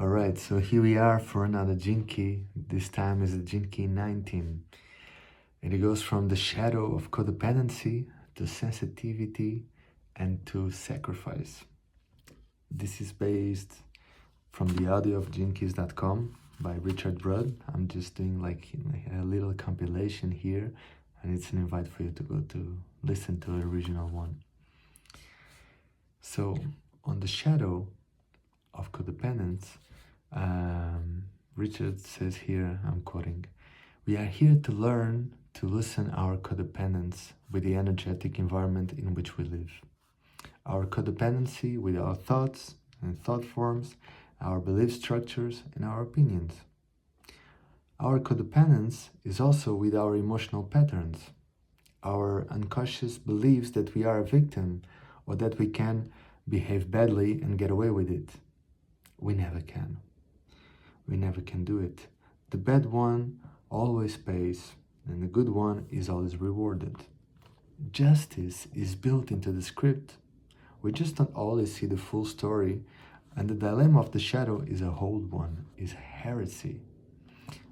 Alright, so here we are for another gene key. This time is the gene key 19. And it goes from the shadow of codependency to sensitivity and to sacrifice. This is based from the audio of genekeys.com by Richard Rudd. I'm just doing like a little compilation here, and it's an invite for you to go to listen to the original one. So on the shadow of codependence, Richard says here, I'm quoting, "We are here to learn to loosen our codependence with the energetic environment in which we live. Our codependency with our thoughts and thought forms, our belief structures and our opinions. Our codependence is also with our emotional patterns, our unconscious beliefs that we are a victim or that we can behave badly and get away with it. We never can. We never can do it. The bad one always pays, and the good one is always rewarded. Justice is built into the script. We just don't always see the full story, and the dilemma of the shadow is a old one, is heresy.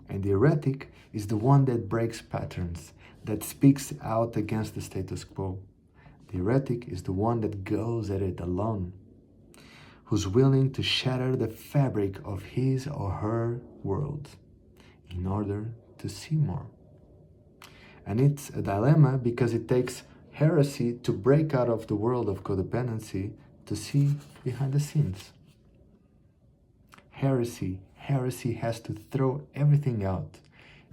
And the heretic is the one that breaks patterns, that speaks out against the status quo. The heretic is the one that goes at it alone, who's willing to shatter the fabric of his or her world in order to see more. And it's a dilemma because it takes heresy to break out of the world of codependency to see behind the scenes. Heresy has to throw everything out.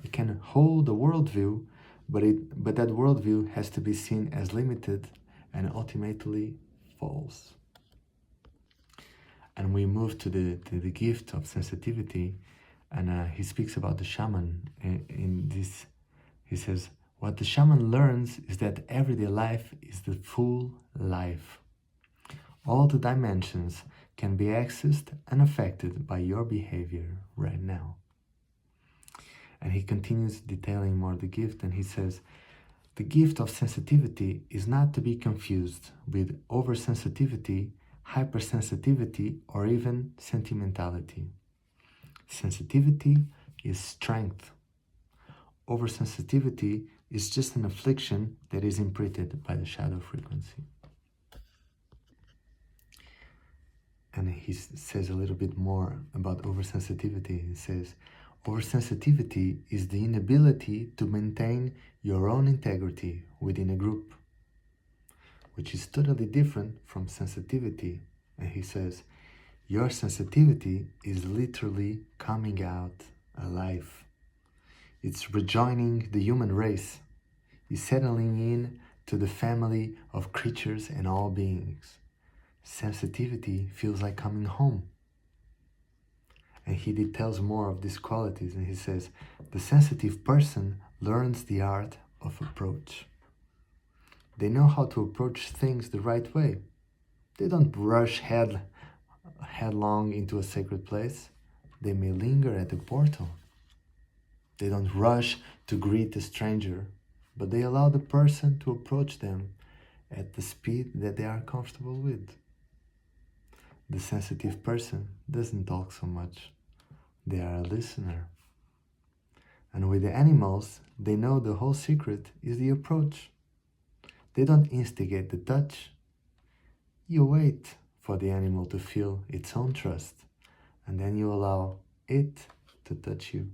It can hold a worldview, but that worldview has to be seen as limited and ultimately false. And we move to the gift of sensitivity, and he speaks about the shaman in this. He says, what the shaman learns is that everyday life is the full life. All the dimensions can be accessed and affected by your behavior right now. And he continues detailing more the gift, and he says, the gift of sensitivity is not to be confused with oversensitivity, hypersensitivity, or even sentimentality. Sensitivity is strength. Oversensitivity is just an affliction that is imprinted by the shadow frequency. And he says a little bit more about oversensitivity. He says, oversensitivity is the inability to maintain your own integrity within a group, which is totally different from sensitivity. And he says, your sensitivity is literally coming out alive. It's rejoining the human race. It's settling in to the family of creatures and all beings. Sensitivity feels like coming home. And he details more of these qualities, and he says, the sensitive person learns the art of approach. They know how to approach things the right way. They don't rush headlong into a sacred place. They may linger at the portal. They don't rush to greet a stranger, but they allow the person to approach them at the speed that they are comfortable with. The sensitive person doesn't talk so much. They are a listener. And with the animals, they know the whole secret is the approach. They don't instigate the touch. You wait for the animal to feel its own trust, and then you allow it to touch you.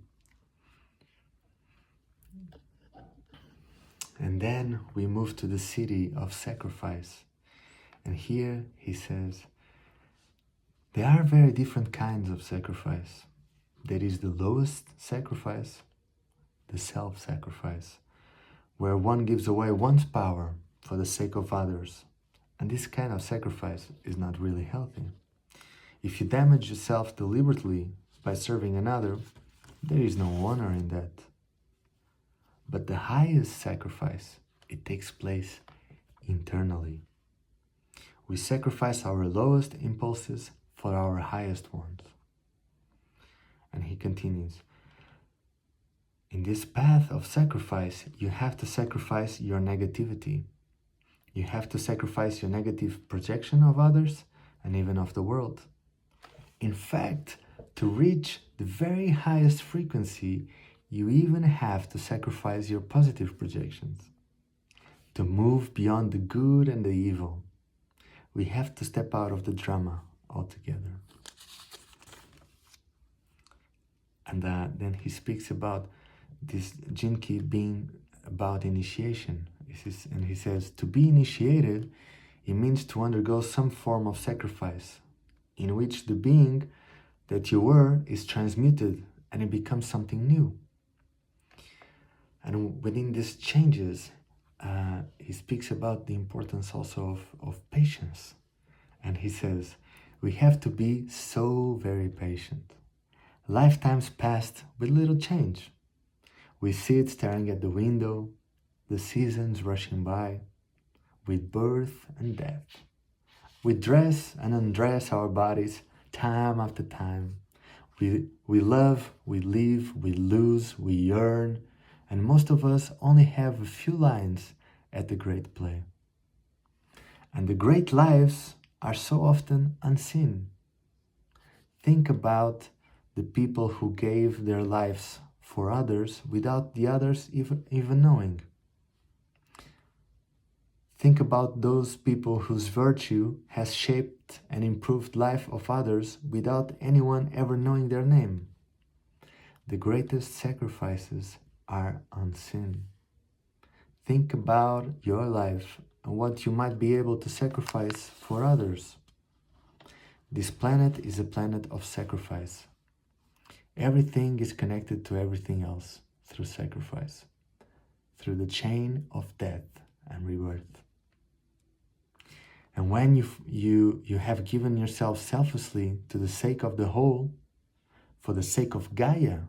And then we move to the city of sacrifice. And here he says, there are very different kinds of sacrifice. There is the lowest sacrifice, the self-sacrifice, where one gives away one's power for the sake of others. And this kind of sacrifice is not really healthy. If you damage yourself deliberately by serving another, there is no honor in that. But the highest sacrifice, it takes place internally. We sacrifice our lowest impulses for our highest ones. And he continues, in this path of sacrifice, you have to sacrifice your negativity. You have to sacrifice your negative projection of others and even of the world. In fact, to to reach the very highest frequency, you even have to sacrifice your positive projections. To move beyond the good and the evil, we have to step out of the drama altogether. And then he speaks about this Jinki being about initiation. And he says, to be initiated, it means to undergo some form of sacrifice, in which the being that you were is transmuted and it becomes something new. And within these changes, he speaks about the importance also of patience. And he says, we have to be so very patient. Lifetimes passed with little change. We sit staring at the window, the seasons rushing by, with birth and death. We dress and undress our bodies time after time. We love, we live, we lose, we yearn, and most of us only have a few lines at the great play. And the great lives are so often unseen. Think about the people who gave their lives for others without the others even knowing. Think about those people whose virtue has shaped and improved life of others without anyone ever knowing their name. The greatest sacrifices are unseen. Think about your life and what you might be able to sacrifice for others. This planet is a planet of sacrifice. Everything is connected to everything else through sacrifice, through the chain of death and rebirth. And when you have given yourself selflessly to the sake of the whole, for the sake of Gaia,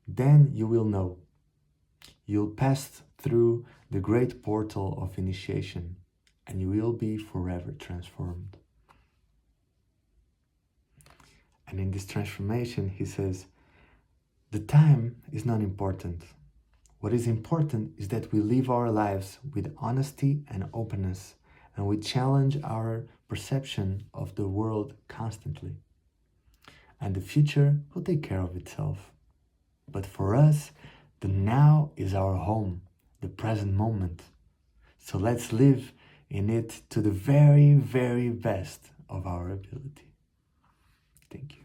then you will know. You'll pass through the great portal of initiation, and you will be forever transformed. And in this transformation, he says, the time is not important. What is important is that we live our lives with honesty and openness, and we challenge our perception of the world constantly. And the future will take care of itself. But for us, the now is our home, the present moment. So let's live in it to the very, very best of our ability. Thank you.